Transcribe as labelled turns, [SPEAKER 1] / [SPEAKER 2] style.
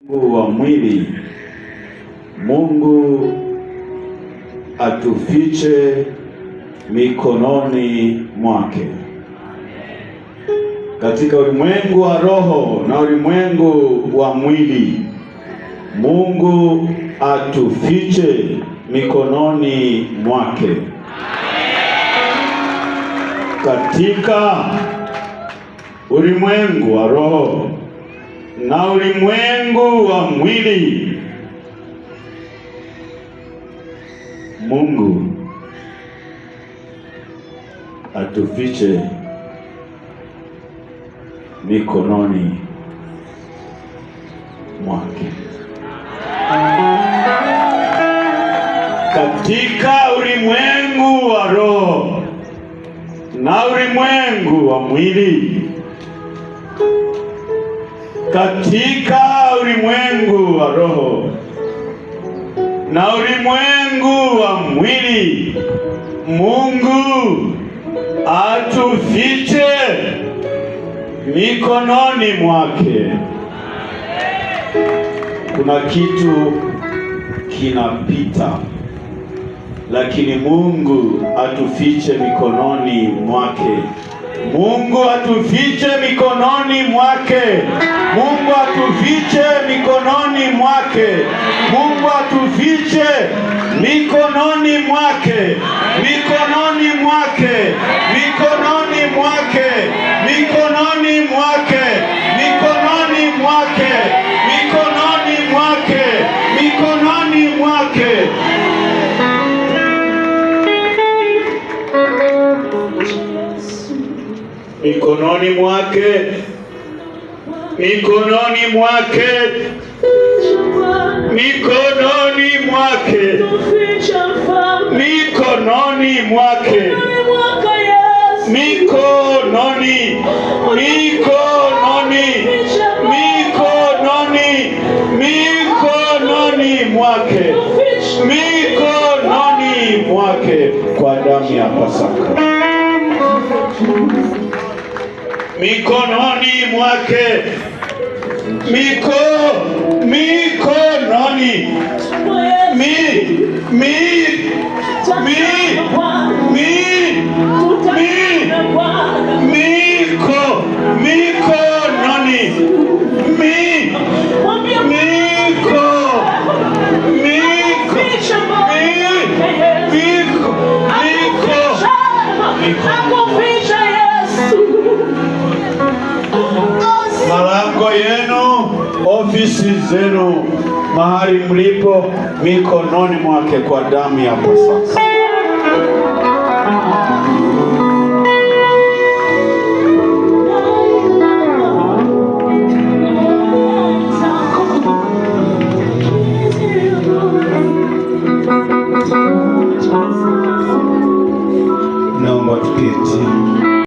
[SPEAKER 1] Mungu wa mwili, Mungu atufiche mikononi mwake. Katika ulimwengu wa roho na ulimwengu wa mwili, Mungu atufiche mikononi mwake. Katika ulimwengu wa roho na ulimwengu wa mwili, Mungu atufiche mikononi mwake. Katika ulimwengu wa roho na ulimwengu wa mwili, katika ulimwengu wa roho na ulimwengu wa mwili, Mungu atufiche mikononi mwake. Kuna kitu kinapita, lakini Mungu atufiche mikononi mwake. Mungu atufiche mikononi mwake. Mungu atufiche mikononi mwake. Mungu atufiche mikononi mwake. Mikononi mwake. Mikononi mwake. Mikononi mwake. Mikononi mwake. Mikononi mwake. Mikononi mwake. Mikononi mwake, mikononi mwake, mikononi mwake, mikononi mwake, mikononi, mikononi, mikononi, mikononi mwake, mikononi mwake, kwa damu ya Pasaka. Mikononi mwake, mikononi, malango yenu, ofisi zenu, mahali mlipo, mikononi mwake, kwa damu ya Pasaka.